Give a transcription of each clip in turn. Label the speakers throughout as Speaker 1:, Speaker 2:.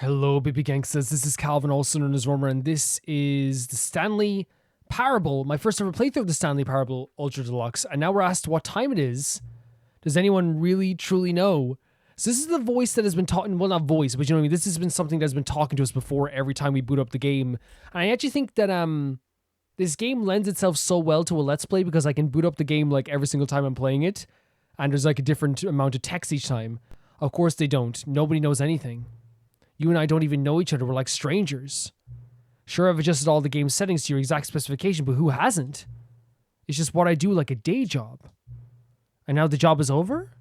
Speaker 1: Hello, baby gangsters. This is Calvin, also known as Romer, and this is the Stanley Parable. My first ever playthrough of the Stanley Parable Ultra Deluxe. And now we're asked what time it is. Does anyone really, truly know? So this is the voice that has been talking, well, not voice, but you know what I mean? This has been something that's been talking to us before every time we boot up the game. And I actually think that this game lends itself so well to a Let's Play because I can boot up the game like every single time I'm playing it. And there's like a different amount of text each time. Of course they don't. Nobody knows anything. You and I don't even know each other. We're like strangers. Sure, I've adjusted all the game settings to your exact specification, but who hasn't? It's just what I do like a day job. And now the job is over?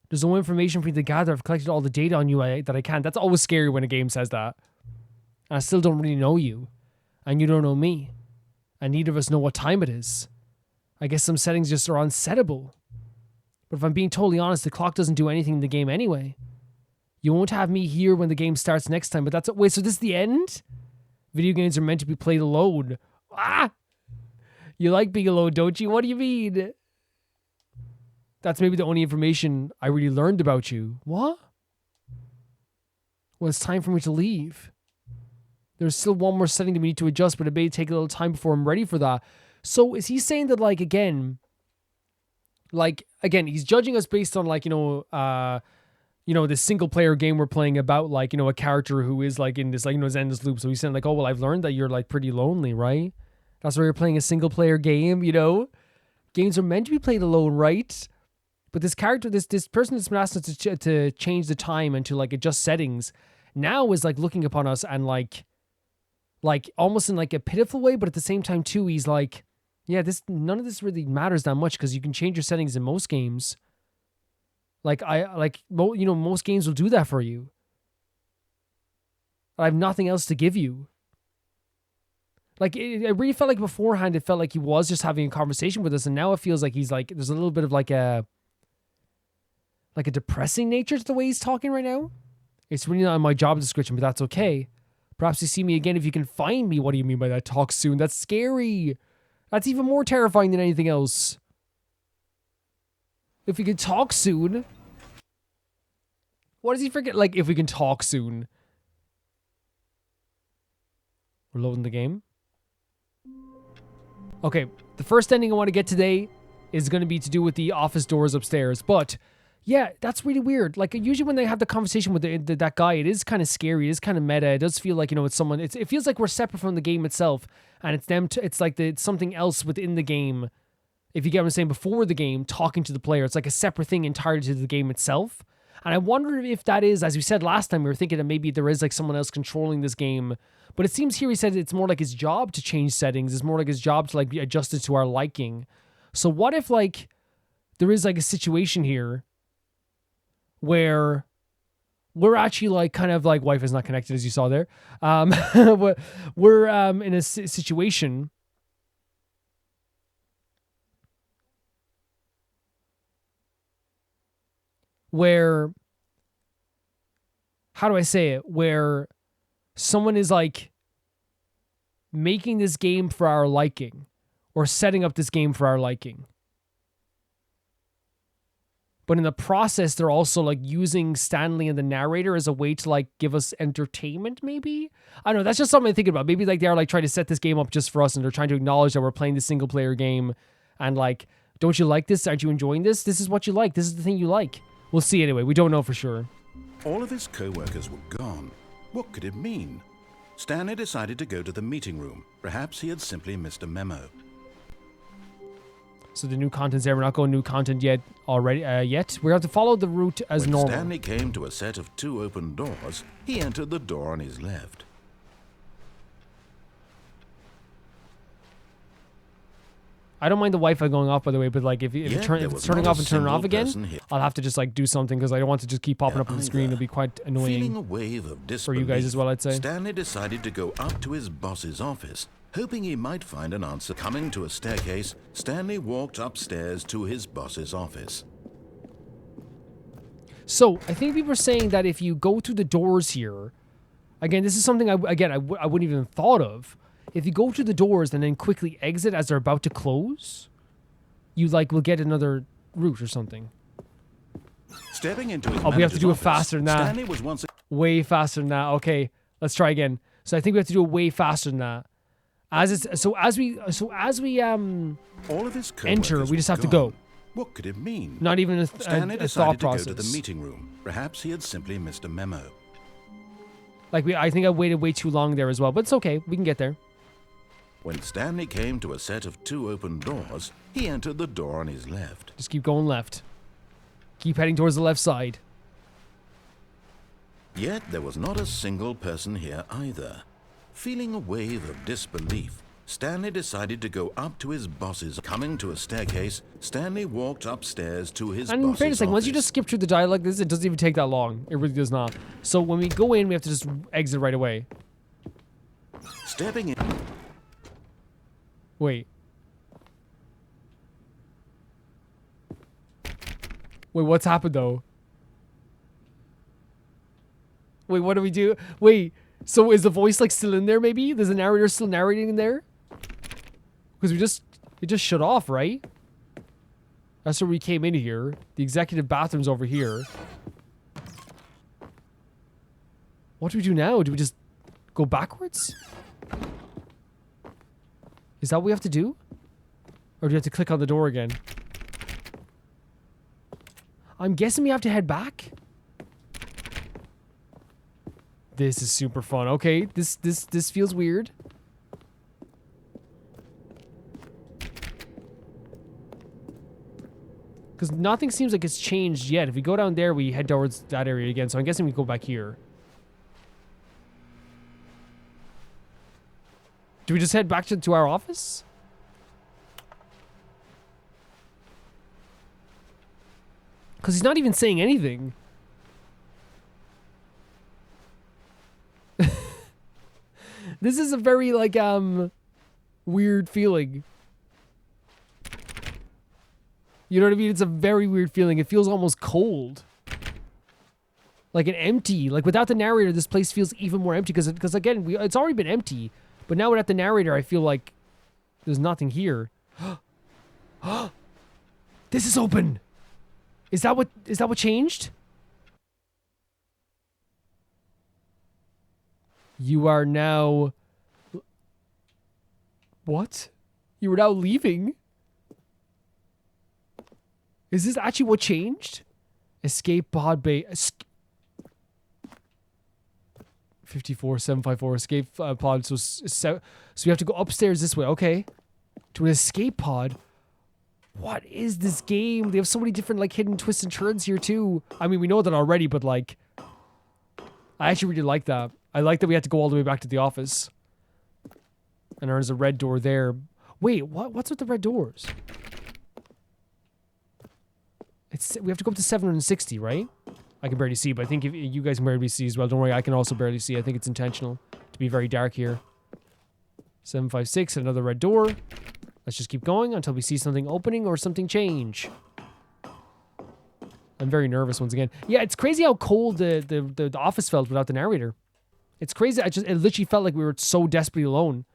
Speaker 1: There's no information for me to gather. I've collected all the data on you that I can. That's always scary when a game says that. And I still don't really know you. And you don't know me. And neither of us know what time it is. I guess some settings just are unsettable. But if I'm being totally honest, the clock doesn't do anything in the game anyway. You won't have me here when the game starts next time, but that's... Wait, so this is the end? Video games are meant to be played alone. Ah! You like being alone, don't you? What do you mean? That's maybe the only information I really learned about you. What? Well, it's time for me to leave. There's still one more setting that we need to adjust, but it may take a little time before I'm ready for that. So is he saying that, like, again, he's judging us based on, like, this single player game we're playing about, like, a character who is like in this, like, his endless loop. So he's saying like, oh, well, I've learned that you're like pretty lonely, right? That's why you're playing a single player game, Games are meant to be played alone, right? But this character, this person that's been asked us to change the time and to like adjust settings now is like looking upon us and like almost in like a pitiful way, but at the same time too, he's like, yeah, none of this really matters that much because you can change your settings in most games. Most games will do that for you. I have nothing else to give you. Like, it really felt like beforehand, it felt like he was just having a conversation with us, and now it feels like he's like, there's a little bit of like a depressing nature to the way he's talking right now. It's really not in my job description, but that's okay. Perhaps you see me again if you can find me. What do you mean by that? Talk soon. That's scary. That's even more terrifying than anything else. If we can talk soon. What does he forget? Like, if we can talk soon. We're loading the game. Okay, the first ending I want to get today is going to be to do with the office doors upstairs. But, yeah, that's really weird. Like, usually when they have the conversation with that guy, it is kind of scary. It is kind of meta. It does feel like, it's someone... It feels like we're separate from the game itself. And it's them... It's like it's something else within the game. If you get what I'm saying, before the game, talking to the player. It's like a separate thing entirely to the game itself. And I wonder if that is, as we said last time, we were thinking that maybe there is like someone else controlling this game. But it seems here he said it's more like his job to change settings. It's more like his job to like be adjusted to our liking. So what if like there is like a situation here where we're actually like kind of like Wi-Fi is not connected as you saw there. We're in a situation where, how do I say it? Where someone is like making this game for our liking or setting up this game for our liking. But in the process, they're also like using Stanley and the narrator as a way to like give us entertainment, maybe? I don't know. That's just something I'm thinking about. Maybe like they're like trying to set this game up just for us and they're trying to acknowledge that we're playing this single player game and like, don't you like this? Aren't you enjoying this? This is what you like. This is the thing you like. We'll see anyway. We don't know for sure.
Speaker 2: All of his co-workers were gone. What could it mean? Stanley decided to go to the meeting room. Perhaps he had simply missed a memo.
Speaker 1: So the new content's there. We're not going new content yet. Already yet. We're going to follow the route as
Speaker 2: when
Speaker 1: normal.
Speaker 2: Stanley came to a set of 2 open doors, he entered the door on his left.
Speaker 1: I don't mind the Wi-Fi going off, by the way, but like if it's turning off and turning off again, I'll have to just like do something because I don't want to just keep popping up on the screen. It'll be quite annoying
Speaker 2: a wave of disbelief,
Speaker 1: for you guys as well, I'd say.
Speaker 2: Stanley decided to go up to his boss's office, hoping he might find an answer. Coming to a staircase, Stanley walked upstairs to his boss's office.
Speaker 1: So I think people were saying that if you go through the doors here, again, this is something I wouldn't even thought of. If you go to the doors and then quickly exit as they're about to close, you like will get another route or something.
Speaker 2: Stepping into his
Speaker 1: Oh, we have to do it
Speaker 2: manager's
Speaker 1: faster than that.
Speaker 2: Stanley was once
Speaker 1: Way faster than that. Okay, let's try again. So I think we have to do it way faster than that. As we
Speaker 2: all of his
Speaker 1: enter,
Speaker 2: coworkers
Speaker 1: we just
Speaker 2: were
Speaker 1: have to
Speaker 2: gone.
Speaker 1: go.
Speaker 2: What could it mean?
Speaker 1: Not even a
Speaker 2: Stanley
Speaker 1: thought
Speaker 2: decided to go
Speaker 1: process.
Speaker 2: to the meeting room. Perhaps he had simply missed a memo.
Speaker 1: Like I think I waited way too long there as well, but it's okay. We can get there.
Speaker 2: When Stanley came to a set of 2 open doors, he entered the door on his left.
Speaker 1: Just keep going left. Keep heading towards the left side.
Speaker 2: Yet there was not a single person here either. Feeling a wave of disbelief, Stanley decided to go up to his boss's. Coming to a staircase, Stanley walked upstairs to his
Speaker 1: And in
Speaker 2: boss's
Speaker 1: fairness, like once you
Speaker 2: office.
Speaker 1: just skip through the dialogue, it doesn't even take that long. It really does not. So when we go in, we have to just exit right away.
Speaker 2: Stepping in.
Speaker 1: Wait. Wait, what's happened though? Wait, what do we do? Wait, so is the voice like still in there maybe? There's a narrator still narrating in there? Because it just shut off, right? That's where we came in here. The executive bathroom's over here. What do we do now? Do we just go backwards? Is that what we have to do? Or do you have to click on the door again? I'm guessing we have to head back. This is super fun. Okay, this feels weird. Because nothing seems like it's changed yet. If we go down there, we head towards that area again. So I'm guessing we go back here. Do we just head back to our office? Because he's not even saying anything. This is a very, like, weird feeling. You know what I mean? It's a very weird feeling. It feels almost cold. Like an empty. Like, without the narrator, this place feels even more empty. Because again, it's already been empty. But now without the narrator, I feel like there's nothing here. This is open! Is that what changed? You are now... What? You are now leaving? Is this actually what changed? Escape pod bay... 54754 escape pod. So we have to go upstairs this way. Okay. To an escape pod. What is this game? They have so many different like hidden twists and turns here too. I mean, we know that already, but like... I actually really like that. I like that we had to go all the way back to the office. And there's a red door there. Wait, what's with the red doors? We have to go up to 760, right? I can barely see, but I think if you guys can barely see as well. Don't worry, I can also barely see. I think it's intentional to be very dark here. 756, another red door. Let's just keep going until we see something opening or something change. I'm very nervous once again. Yeah, it's crazy how cold the office felt without the narrator. It's crazy. It literally felt like we were so desperately alone.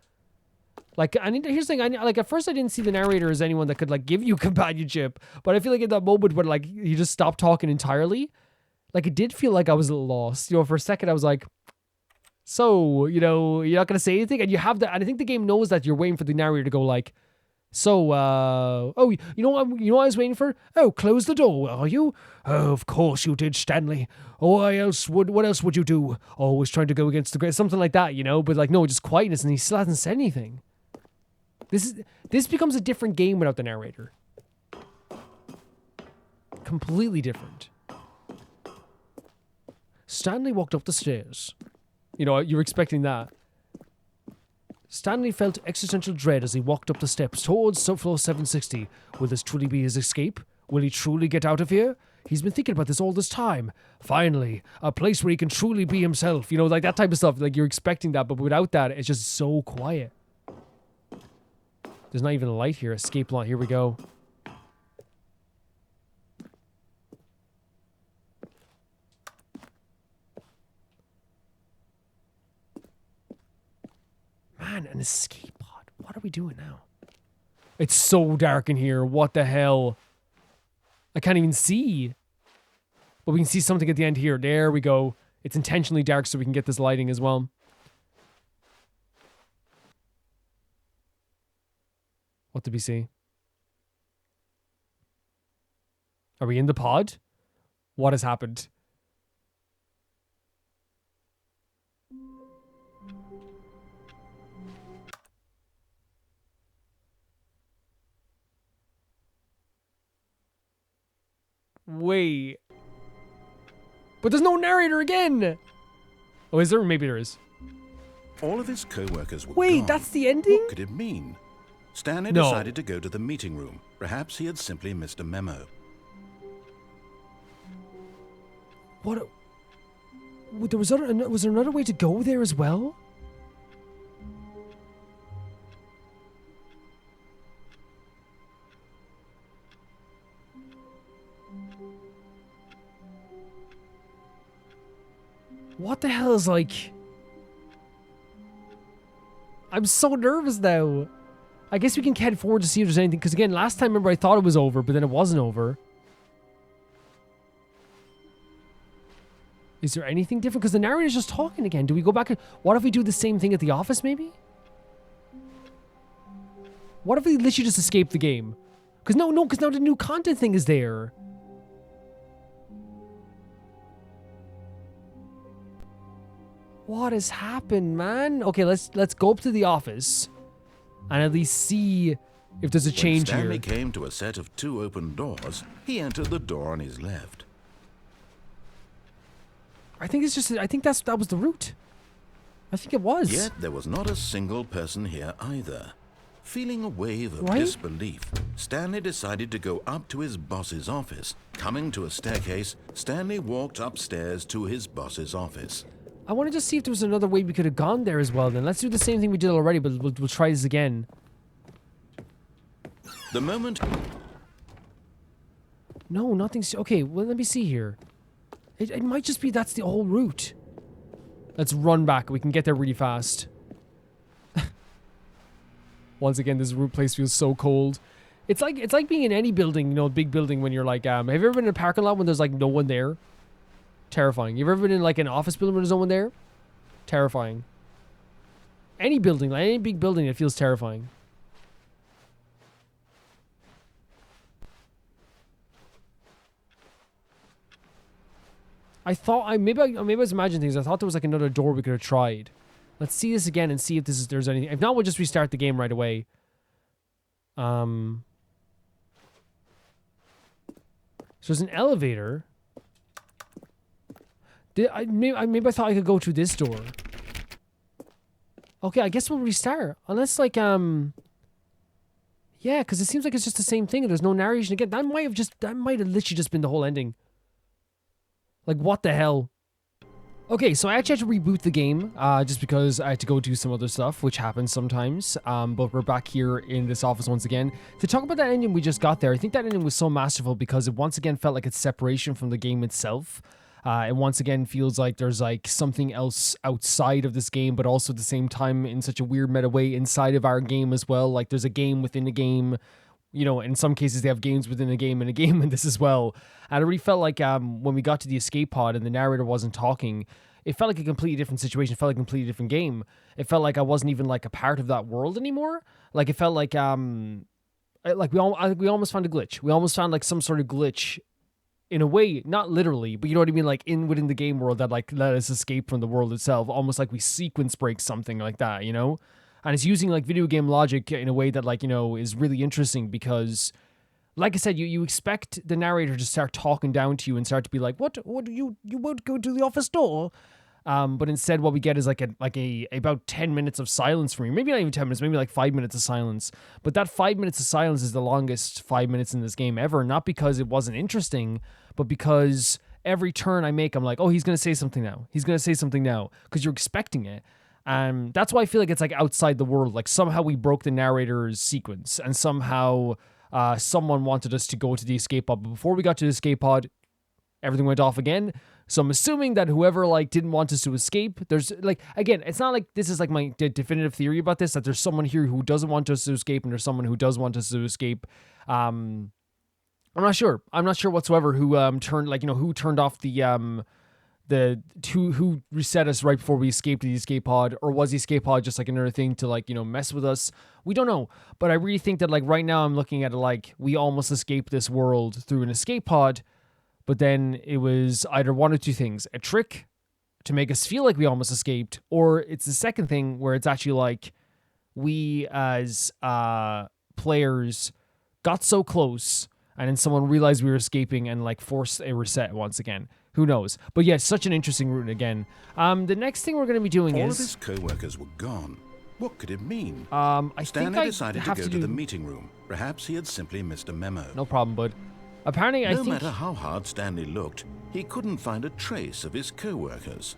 Speaker 1: Like, here's the thing. Like, at first I didn't see the narrator as anyone that could, like, give you companionship. But I feel like in that moment when, like, he just stopped talking entirely, like, it did feel like I was a little lost. You know, for a second I was like, so, you know, you're not going to say anything? And you have that. And I think the game knows that you're waiting for the narrator to go, like, so, oh, you know what I was waiting for? Oh, close the door, are you? Oh, of course you did, Stanley. Oh, what else would you do? Always trying to go against the grain, something like that, you know? But like, no, just quietness, and he still hasn't said anything. This becomes a different game without the narrator. Completely different. Stanley walked up the stairs. You know, you're expecting that. Stanley felt existential dread as he walked up the steps towards subfloor 760. Will this truly be his escape? Will he truly get out of here? He's been thinking about this all this time. Finally, a place where he can truly be himself. You know, like that type of stuff. Like, you're expecting that, but without that, it's just so quiet. There's not even a light here. Escape light. Here we go. Man, an escape pod. What are we doing now? It's so dark in here. What the hell? I can't even see. But we can see something at the end here. There we go. It's intentionally dark so we can get this lighting as well. What did we see? Are we in the pod? What has happened? Wait. But there's no narrator again! Oh, is there? Maybe there is.
Speaker 2: All of his co-workers were
Speaker 1: Wait,
Speaker 2: gone.
Speaker 1: that's the ending?
Speaker 2: What could it mean? Stanley
Speaker 1: No.
Speaker 2: decided to go to the meeting room. Perhaps he had simply missed a memo.
Speaker 1: What? Was there another way to go there as well? What the hell is like... I'm so nervous now. I guess we can head forward to see if there's anything. Because again, last time, remember, I thought it was over, but then it wasn't over. Is there anything different? Because the narrator's just talking again. Do we go back and... What if we do the same thing at the office, maybe? What if we literally just escape the game? Because because now the new content thing is there. What has happened, man? Okay, let's go up to the office and at least see if there's a change
Speaker 2: When Stanley
Speaker 1: here.
Speaker 2: came to a set of 2 open doors, he entered the door on his left.
Speaker 1: I think that was the route. I think it was.
Speaker 2: Yet there was not a single person here either. Feeling a wave of
Speaker 1: Right?
Speaker 2: disbelief, Stanley decided to go up to his boss's office. Coming to a staircase, Stanley walked upstairs to his boss's office.
Speaker 1: I want to just see if there was another way we could have gone there as well. Then let's do the same thing we did already, but we'll try this again.
Speaker 2: The moment
Speaker 1: No, nothing's... Okay, well, let me see here. It might just be that's the whole route. Let's run back. We can get there really fast. Once again, this route place feels so cold. It's like being in any building, you know, a big building when you're like... have you ever been in a parking lot when there's like no one there? Terrifying. You ever been in like an office building when there's no one there? Terrifying. Any building, like any big building, it feels terrifying. Maybe I was imagining things. I thought there was like another door we could have tried. Let's see this again and see if there's anything. If not, we'll just restart the game right away. So there's an elevator. Maybe I thought I could go through this door. Okay, I guess we'll restart. Unless like yeah, because it seems like it's just the same thing and there's no narration again. That might have literally just been the whole ending. Like, what the hell? Okay, so I actually had to reboot the game, just because I had to go do some other stuff, which happens sometimes. But we're back here in this office once again. To talk about that ending we just got there, I think that ending was so masterful because it once again felt like it's separation from the game itself. It once again feels like there's like something else outside of this game, but also at the same time in such a weird meta way inside of our game as well. Like there's a game within a game. You know, in some cases they have games within a game and a game in this as well. And it really felt like when we got to the escape pod and the narrator wasn't talking, it felt like a completely different situation. It felt like a completely different game. It felt like I wasn't even like a part of that world anymore. Like it felt like we almost found a glitch. We almost found like some sort of glitch in a way, not literally, but you know what I mean? Like within the game world that like let us escape from the world itself. Almost like we sequence break something like that, you know? And it's using like video game logic in a way that like, you know, is really interesting because like I said, you expect the narrator to start talking down to you and start to be like, what you won't go to the office door? But instead what we get is like a about 10 minutes of silence from you. Maybe not even 10 minutes, maybe like 5 minutes of silence. But that 5 minutes of silence is the longest 5 minutes in this game ever. Not because it wasn't interesting, but because every turn I make, I'm like, oh, he's going to say something now. He's going to say something now. Because you're expecting it. And that's why I feel like it's like outside the world. Like somehow we broke the narrator's sequence and somehow someone wanted us to go to the escape pod. But before we got to the escape pod, everything went off again. So I'm assuming that whoever like didn't want us to escape, there's like, again, it's not like this is like my definitive theory about this, that there's someone here who doesn't want us to escape and there's someone who does want us to escape. I'm not sure. I'm not sure whatsoever who who turned off who reset us right before we escaped the escape pod, or was the escape pod just like another thing to like, mess with us? We don't know. But I really think that like right now I'm looking at it like we almost escaped this world through an escape pod, but then it was either one or two things: a trick to make us feel like we almost escaped, or it's the second thing where it's actually like we as players got so close and then someone realized we were escaping and like forced a reset once again. Who knows? But yeah, it's such an interesting route again. The next thing we're going to be doing
Speaker 2: All
Speaker 1: is...
Speaker 2: of his co-workers were gone. What could it mean?
Speaker 1: Stanley
Speaker 2: decided to go to the meeting room. Perhaps he had simply missed a memo.
Speaker 1: No problem, bud. Apparently,
Speaker 2: No matter how hard Stanley looked, he couldn't find a trace of his co-workers.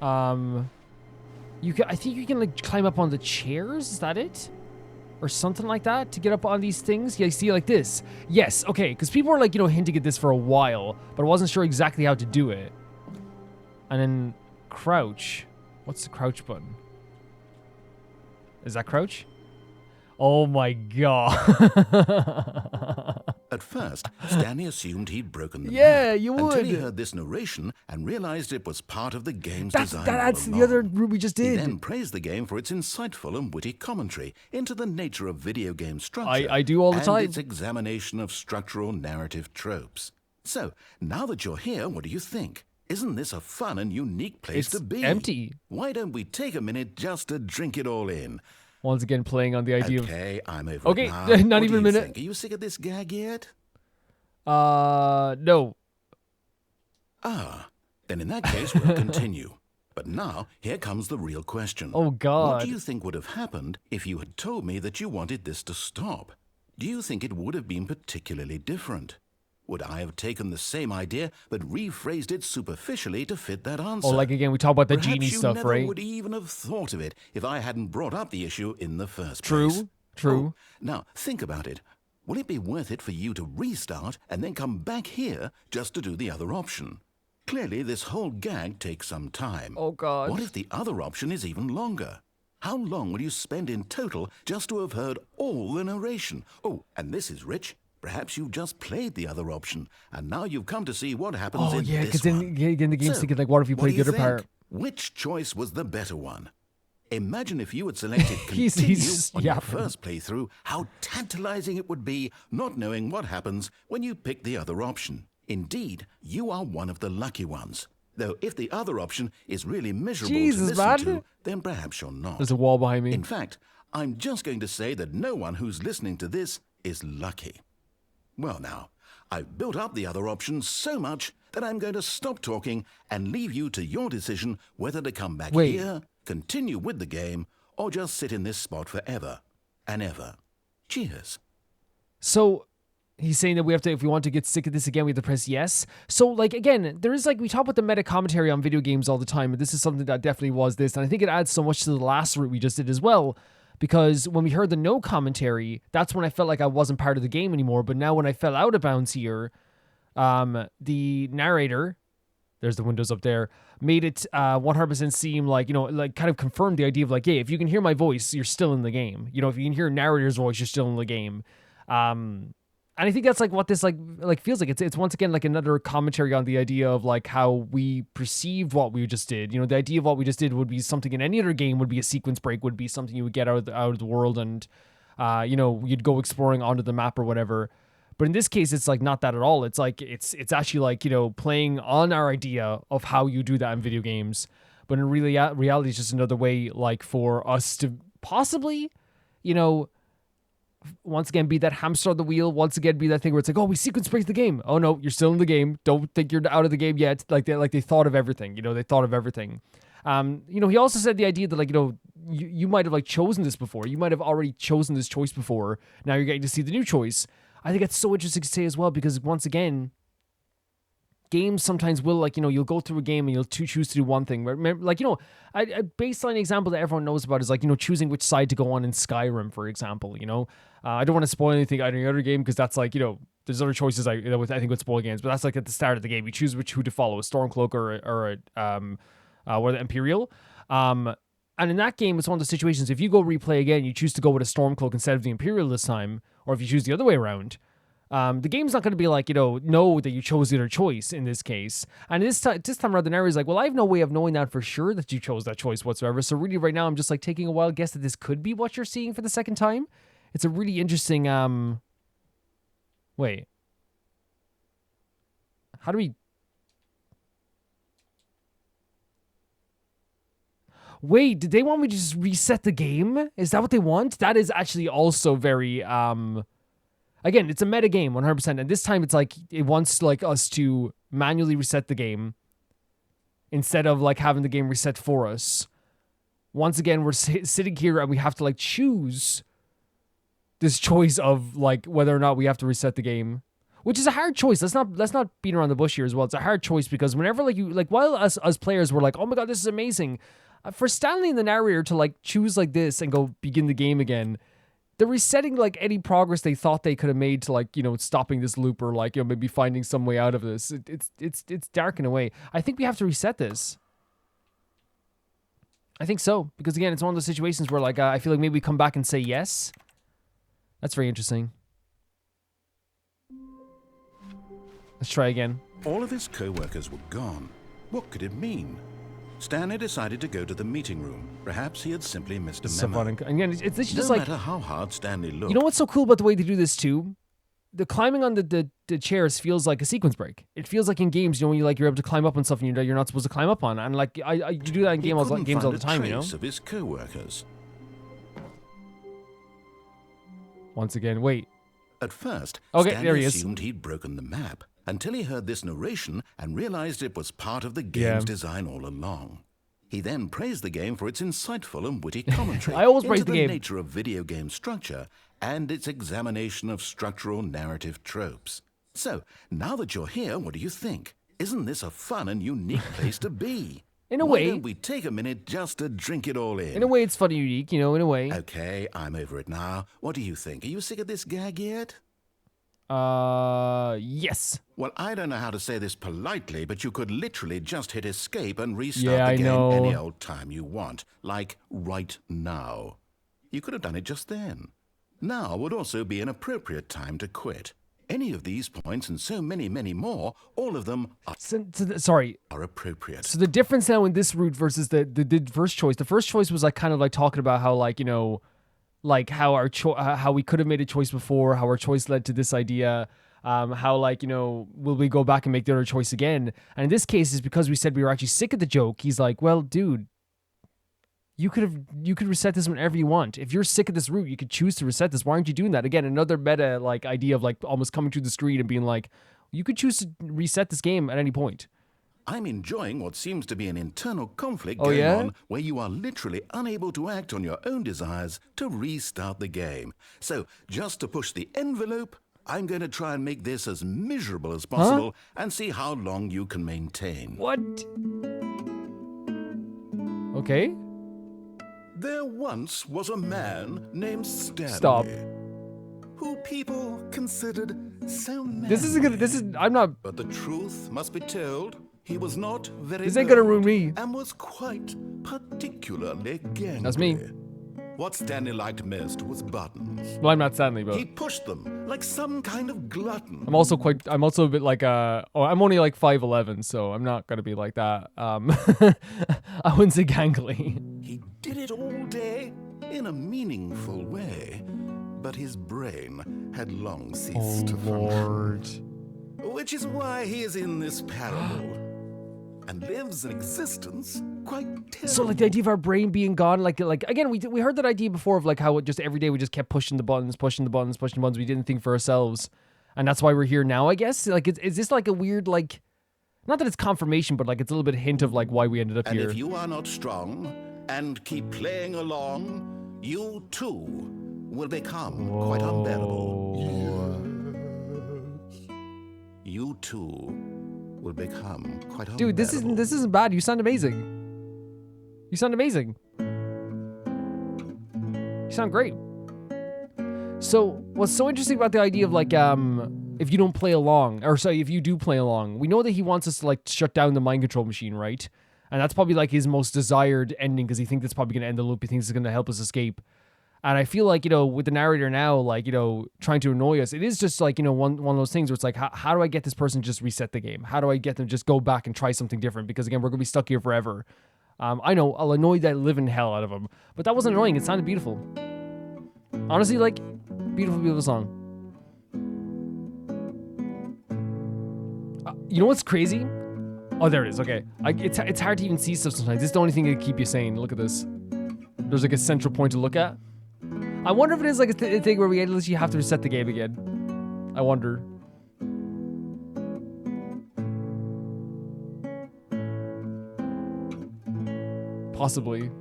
Speaker 1: I think you can like climb up on the chairs. Is that it? Or something like that to get up on these things? Yeah, you see like this. Yes, okay, because people were like, hinting at this for a while, but I wasn't sure exactly how to do it. And then crouch. What's the crouch button? Is that crouch? Oh my god.
Speaker 2: At first, Stanley assumed he'd broken the
Speaker 1: Yeah,
Speaker 2: map
Speaker 1: you
Speaker 2: until
Speaker 1: would.
Speaker 2: he heard this narration and realized it was part of the game's design.
Speaker 1: That's
Speaker 2: all
Speaker 1: the other
Speaker 2: along.
Speaker 1: route we just
Speaker 2: He
Speaker 1: did.
Speaker 2: then praised the game for its insightful and witty commentary into the nature of video game structure.
Speaker 1: I do all the
Speaker 2: and
Speaker 1: time.
Speaker 2: its examination of structural narrative tropes. So, now that you're here, what do you think? Isn't this a fun and unique place
Speaker 1: It's
Speaker 2: to be?
Speaker 1: empty.
Speaker 2: Why don't we take a minute just to drink it all in?
Speaker 1: Once again, playing on the idea
Speaker 2: Okay, I'm over
Speaker 1: Okay,
Speaker 2: it now.
Speaker 1: not
Speaker 2: What
Speaker 1: even
Speaker 2: do
Speaker 1: a
Speaker 2: you
Speaker 1: minute.
Speaker 2: think? Are you sick of this gag yet?
Speaker 1: No.
Speaker 2: Then in that case, we'll continue. But now, here comes the real question.
Speaker 1: Oh, God.
Speaker 2: What do you think would have happened if you had told me that you wanted this to stop? Do you think it would have been particularly different? Would I have taken the same idea but rephrased it superficially to fit that answer?
Speaker 1: Oh, like again, we talk about the
Speaker 2: Perhaps
Speaker 1: genie
Speaker 2: you
Speaker 1: stuff,
Speaker 2: never
Speaker 1: right?
Speaker 2: would even have thought of it if I hadn't brought up the issue in the first
Speaker 1: True,
Speaker 2: place.
Speaker 1: true.
Speaker 2: Oh, now, think about it. Will it be worth it for you to restart and then come back here just to do the other option? Clearly, this whole gag takes some time.
Speaker 1: Oh, God.
Speaker 2: What if the other option is even longer? How long will you spend in total just to have heard all the narration? Oh, and this is rich. Perhaps you've just played the other option, and now you've come to see what happens
Speaker 1: Oh,
Speaker 2: in
Speaker 1: yeah,
Speaker 2: this
Speaker 1: because
Speaker 2: one.
Speaker 1: in the game's
Speaker 2: So,
Speaker 1: thinking, like, what if you
Speaker 2: what
Speaker 1: played
Speaker 2: do
Speaker 1: the other
Speaker 2: think?
Speaker 1: part?
Speaker 2: Which choice was the better one? Imagine if you had selected
Speaker 1: He's
Speaker 2: continue on your
Speaker 1: yapping.
Speaker 2: first playthrough, how tantalizing it would be not knowing what happens when you pick the other option. Indeed, you are one of the lucky ones. Though if the other option is really miserable
Speaker 1: Jesus,
Speaker 2: to listen
Speaker 1: man.
Speaker 2: to, then perhaps you're not.
Speaker 1: There's a wall behind me.
Speaker 2: In fact, I'm just going to say that no one who's listening to this is lucky. Well now, I've built up the other option so much that I'm going to stop talking and leave you to your decision whether to come back
Speaker 1: Wait.
Speaker 2: here, continue with the game, or just sit in this spot forever and ever. Cheers.
Speaker 1: So he's saying that we have to, if we want to get sick of this again, we have to press yes. So like, again, there is like, we talk about the meta commentary on video games all the time, and this is something that definitely was this. And I think it adds so much to the last route we just did as well. Because when we heard the no commentary, that's when I felt like I wasn't part of the game anymore. But now when I fell out of bounds here, the narrator, there's the windows up there, made it 100% seem like, like kind of confirmed the idea of like, hey, if you can hear my voice, you're still in the game. If you can hear a narrator's voice, you're still in the game. And I think that's like what this like feels like. It's once again like another commentary on the idea of like how we perceived what we just did. The idea of what we just did would be something in any other game would be a sequence break, would be something you would get out of the world and you'd go exploring onto the map or whatever. But in this case, it's like not that at all. It's like it's actually like playing on our idea of how you do that in video games. But in reality, it's just another way like for us to possibly, once again, be that hamster on the wheel. Once again, be that thing where it's like, oh, we sequence break the game. Oh no, you're still in the game. Don't think you're out of the game yet. Like they thought of everything. They thought of everything. He also said the idea that like, you might have like chosen this before. You might have already chosen this choice before. Now you're getting to see the new choice. I think that's so interesting to say as well, because once again, games sometimes will like, you'll go through a game and you'll choose to do one thing. Like, a baseline example that everyone knows about is like, choosing which side to go on in Skyrim, for example, I don't want to spoil anything out of the other game because that's like, there's other choices I think would spoil games, but that's like at the start of the game. You choose who to follow, a Stormcloak or the Imperial. And in that game, it's one of the situations, if you go replay again, you choose to go with a Stormcloak instead of the Imperial this time, or if you choose the other way around, The game's not going to be like, know that you chose the other choice in this case. And this time around, the narrator's like, well, I have no way of knowing that for sure that you chose that choice whatsoever. So really right now, I'm just like taking a wild guess that this could be what you're seeing for the second time. It's a really interesting, wait. How do we... Wait, did they want me to just reset the game? Is that what they want? That is actually also very, again, it's a meta game, 100%. And this time it's like, it wants like us to manually reset the game instead of like having the game reset for us. Once again, we're sitting here and we have to like choose this choice of like whether or not we have to reset the game, which is a hard choice. Let's not beat around the bush here as well. It's a hard choice because whenever while us players were like, oh my God, this is amazing. For Stanley and the narrator to like choose like this and go begin the game again, they're resetting like any progress they thought they could have made to like, stopping this loop or like, maybe finding some way out of this. It's dark in a way. I think we have to reset this. I think so. Because again, it's one of those situations where like, I feel like maybe we come back and say yes. That's very interesting. Let's try again.
Speaker 2: All of his co-workers were gone. What could it mean? Stanley decided to go to the meeting room. Perhaps he had simply missed a memo.
Speaker 1: Again, it's just
Speaker 2: no
Speaker 1: like...
Speaker 2: matter how hard Stanley looked...
Speaker 1: You know what's so cool about the way they do this too? The climbing on the chairs feels like a sequence break. It feels like in games, when you're able to climb up on stuff and you're not supposed to climb up on. And like, you do that in games all the time,
Speaker 2: of his co-workers.
Speaker 1: Once again, wait.
Speaker 2: At first,
Speaker 1: okay,
Speaker 2: Stanley
Speaker 1: there he is.
Speaker 2: assumed he'd broken the map until he heard this narration and realized it was part of the game's design all along. He then praised the game for its insightful and witty commentary
Speaker 1: I always praise
Speaker 2: into
Speaker 1: the game.
Speaker 2: nature of video game structure and its examination of structural narrative tropes. So, now that you're here, what do you think? Isn't this a fun and unique place to be?
Speaker 1: In a
Speaker 2: Why
Speaker 1: way.
Speaker 2: don't we take a minute just to drink it all in?
Speaker 1: In a way, it's fun and unique, in a way.
Speaker 2: Okay, I'm over it now. What do you think? Are you sick of this gag yet?
Speaker 1: Yes.
Speaker 2: Well, I don't know how to say this politely, but you could literally just hit escape and restart
Speaker 1: Yeah,
Speaker 2: the game
Speaker 1: I know.
Speaker 2: any old time you want. Like, right now. You could have done it just then. Now would also be an appropriate time to quit. Any of these points and so many, many more, all of them are appropriate.
Speaker 1: So the difference now in this route versus the first choice. The first choice was like kind of like talking about how like, like how how we could have made a choice before, how our choice led to this idea, how like, will we go back and make the other choice again? And in this case, is because we said we were actually sick of the joke. He's like, well, dude, you could reset this whenever you want. If you're sick of this route, you could choose to reset this. Why aren't you doing that? Again, another meta like idea of like almost coming to the screen and being like, you could choose to reset this game at any point.
Speaker 2: I'm enjoying what seems to be an internal conflict going on where you are literally unable to act on your own desires to restart the game. So, just to push the envelope, I'm going to try and make this as miserable as possible and see how long you can maintain.
Speaker 1: What? Okay.
Speaker 2: There once was a man named Stanley.
Speaker 1: Stop.
Speaker 2: Who people considered so manly.
Speaker 1: I'm not...
Speaker 2: But the truth must be told. He was not very
Speaker 1: This ain't gonna ruin me.
Speaker 2: and was quite particularly gangly.
Speaker 1: That's me.
Speaker 2: What Stanley liked most was buttons.
Speaker 1: Well, I'm not Stanley, but
Speaker 2: He pushed them like some kind of glutton.
Speaker 1: I'm also a bit like I'm only like 5'11", so I'm not gonna be like that. I wouldn't say gangly.
Speaker 2: He did it all day in a meaningful way, but his brain had long ceased to function. Which is why he is in this parable and lives an existence quite terrible.
Speaker 1: So like the idea of our brain being gone, like again, we heard that idea before of like how it just every day we just kept pushing the buttons. We didn't think for ourselves, and that's why we're here now, I guess. Like, is this like a weird like, not that it's confirmation, but like it's a little bit hint of like why we ended up here.
Speaker 2: And if you are not strong and keep playing along, you too will become quite unbearable. You too will become quite unbearable.
Speaker 1: Dude, this isn't bad. You sound amazing. You sound great. So what's so interesting about the idea of like if you don't play along, or sorry, if you do play along, we know that he wants us to like shut down the mind control machine, right? And that's probably like his most desired ending because he thinks that's probably going to end the loop. He thinks it's going to help us escape. And I feel like, with the narrator now, like, trying to annoy us, it is just like, one of those things where it's like, how do I get this person to just reset the game? How do I get them to just go back and try something different? Because again, we're going to be stuck here forever. I know, I'll annoy the living hell out of them. But that wasn't annoying. It sounded beautiful. Honestly, like, beautiful, beautiful song. You know what's crazy? Oh, there it is. Okay. It's hard to even see stuff sometimes. It's the only thing that keep you sane. Look at this. There's like a central point to look at. I wonder if it is like a thing where we literally have to reset the game again. I wonder. Possibly.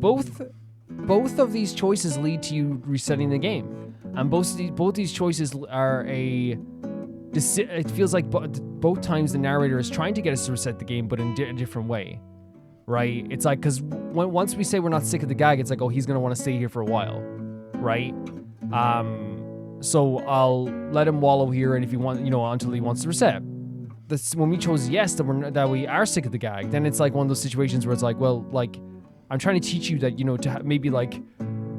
Speaker 1: Both of these choices lead to you resetting the game, and both these choices are it feels like both times the narrator is trying to get us to reset the game, but in a different way. Right? It's like, because once we say we're not sick of the gag, it's like, oh, he's going to want to stay here for a while. Right? So I'll let him wallow here, and if he wants, until he wants to reset. That's when we chose yes, that we are sick of the gag, then it's like one of those situations where it's like, well, like, I'm trying to teach you that, to maybe like,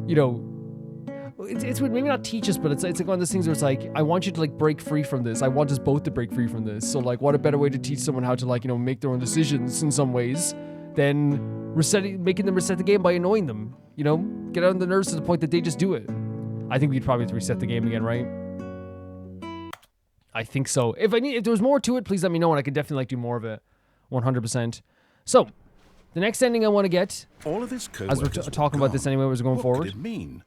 Speaker 1: it's maybe not teach us, but it's like one of those things where it's like, I want you to like break free from this. I want us both to break free from this. So like, what a better way to teach someone how to like, make their own decisions in some ways than making them reset the game by annoying them, get on the nerves to the point that they just do it. I think we'd probably have to reset the game again, right? I think so. If there was more to it, please let me know, and I could definitely like do more of it. 100%. So, the next ending I want to get,
Speaker 2: all of his
Speaker 1: as we're talking about this anyway, as we're going forward.
Speaker 2: What could it mean?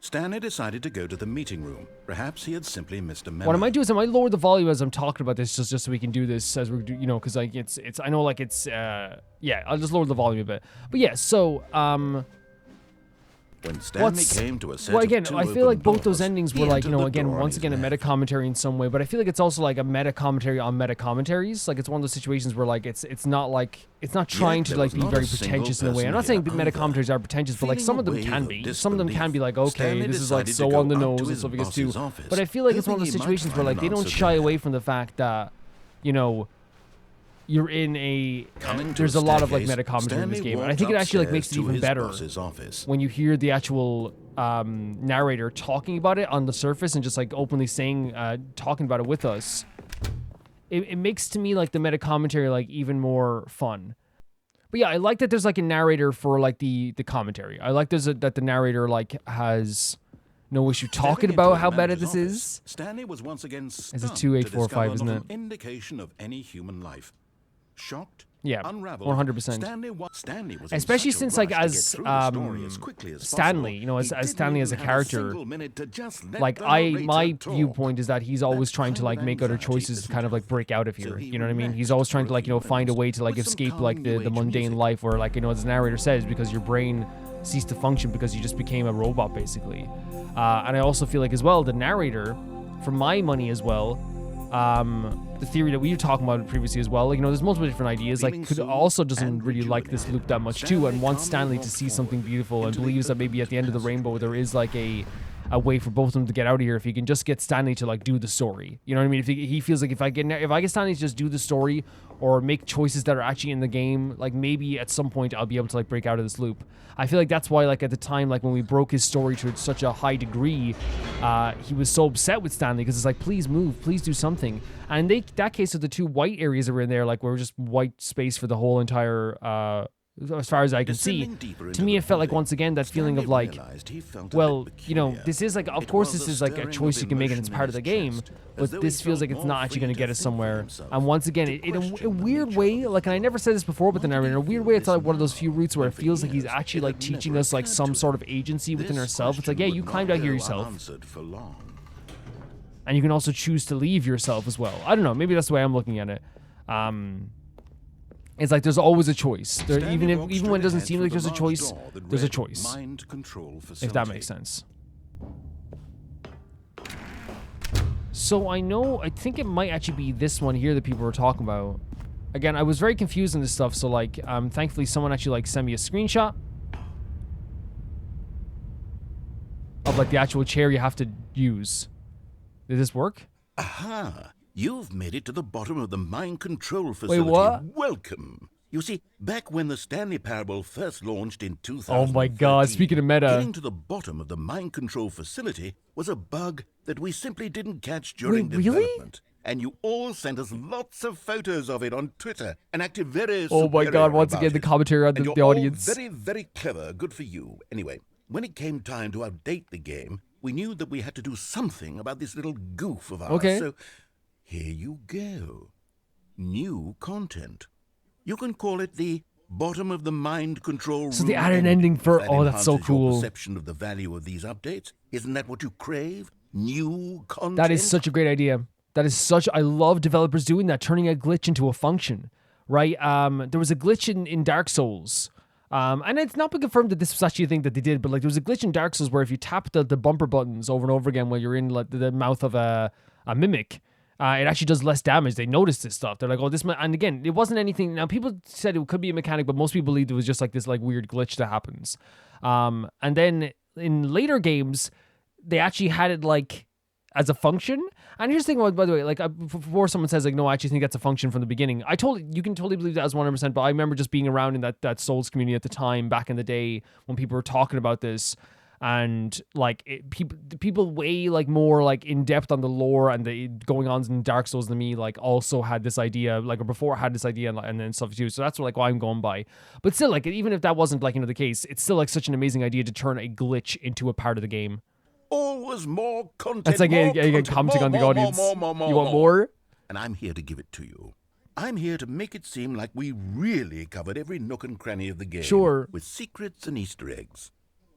Speaker 2: Stanley decided to go to the meeting room. Perhaps he had simply missed a memo.
Speaker 1: What I might do is I might lower the volume as I'm talking about this, just so we can do this as we do, because like it's I know like it's yeah, I'll just lower the volume a bit. But yeah, so
Speaker 2: when Stanley came to a set
Speaker 1: well, again,
Speaker 2: of
Speaker 1: I feel like both those endings were like,
Speaker 2: again,
Speaker 1: once again a meta commentary in some way, but I feel like it's also like a meta commentary on meta commentaries. Like it's one of those situations where like it's not trying to like be very pretentious in a way. I'm not saying meta commentaries are pretentious, but like some of them can be. Some of them can be like, okay, this is like so on the nose and stuff like this too. But I feel like it's one of those situations where like they don't shy away from the fact that, you're in there's a lot of like meta commentary in this game, and I think it actually like makes it even better when you hear the actual narrator talking about it on the surface and just like openly talking about it with us. It makes to me like the meta commentary like even more fun. But yeah, I like that there's like a narrator for like the commentary. I like that the narrator like has no issue talking about how bad this is.
Speaker 2: Stanley was once again stunned
Speaker 1: it's a 2845, isn't it?
Speaker 2: Indication of any human life. Shocked,
Speaker 1: yeah,
Speaker 2: unraveled,
Speaker 1: 100%.
Speaker 2: Stanley was
Speaker 1: especially since like as Stanley, as Stanley as a character, like my viewpoint is that he's always trying to like make other choices to kind of like break out of here. You know what I mean? He's always trying to like find a way to like escape like the mundane life where like as the narrator says, because your brain ceased to function because you just became a robot basically. And I also feel like as well the narrator, for my money as well. The theory that we were talking about previously as well, like, there's multiple different ideas, like, could also doesn't really like this loop that much too, and wants Stanley to see something beautiful, and believes that maybe at the end of the rainbow there is like a way for both of them to get out of here if he can just get Stanley to like do the story. You know what I mean? If he feels like if I get Stanley to just do the story or make choices that are actually in the game, like maybe at some point I'll be able to like break out of this loop. I feel like that's why like at the time, like when we broke his story to such a high degree, he was so upset with Stanley because it's like, please move, please do something. And that case of the two white areas that were in there, like were just white space for the whole entire as far as I can see. To me, it felt like once again that feeling of like, well, this is like, of course this is like a choice you can make and it's part of the game, but this feels like it's not actually going to get us somewhere. And once again, in a weird way, like, and I never said this before, but then in a weird way, it's like one of those few routes where it feels like he's actually like teaching us like some sort of agency within ourselves. It's like, yeah, you climbed out here yourself. And you can also choose to leave yourself as well. I don't know, maybe that's the way I'm looking at it. It's like there's always a choice. Even when it doesn't seem like there's a choice, there's a choice. If that makes sense. So I think it might actually be this one here that people were talking about. Again, I was very confused in this stuff, so like, thankfully someone actually like sent me a screenshot of like the actual chair you have to use. Did this work?
Speaker 2: Aha! You've made it to the bottom of the mind control facility.
Speaker 1: Wait, what?
Speaker 2: Welcome. You see, back when the Stanley Parable first launched in 2013,
Speaker 1: Oh my god, speaking of meta.
Speaker 2: getting to the bottom of the mind control facility was a bug that we simply didn't catch during development. And you all sent us lots of photos of it on Twitter and acted very
Speaker 1: Oh my god, once again, the commentary on the audience.
Speaker 2: All very, very clever. Good for you. Anyway, when it came time to update the game, we knew that we had to do something about this little goof of ours.
Speaker 1: Okay.
Speaker 2: So here you go. New content. You can call it the bottom of the mind control.
Speaker 1: So they added an ending for. Oh, that's so cool.
Speaker 2: Your perception of the value of these updates. Isn't that what you crave? New content.
Speaker 1: That is such a great idea. That is such. I love developers doing that, turning a glitch into a function. Right? There was a glitch in Dark Souls. And it's not been confirmed that this was actually a thing that they did, but like there was a glitch in Dark Souls where if you tap the bumper buttons over and over again while you're in like the mouth of a mimic, it actually does less damage. They noticed this stuff. They're like, oh, this, and again, it wasn't anything. Now people said it could be a mechanic, but most people believed it was just like this like weird glitch that happens. And then in later games, they actually had it like as a function. And here's the thing, by the way, like before someone says like, no, I actually think that's a function from the beginning. You can totally believe that as 100%, but I remember just being around in that Souls community at the time, back in the day when people were talking about this, and like people way like more like in depth on the lore and the going on in Dark Souls than me, like also had this idea, like or before had this idea and then stuff too. So that's like what I'm going by. But still, like even if that wasn't like the case, it's still like such an amazing idea to turn a glitch into a part of the game.
Speaker 2: Always more content.
Speaker 1: That's like again commenting on the audience. You want more?
Speaker 2: And I'm here to give it to you. I'm here to make it seem like we really covered every nook and cranny of the game.
Speaker 1: Sure.
Speaker 2: With secrets and Easter eggs.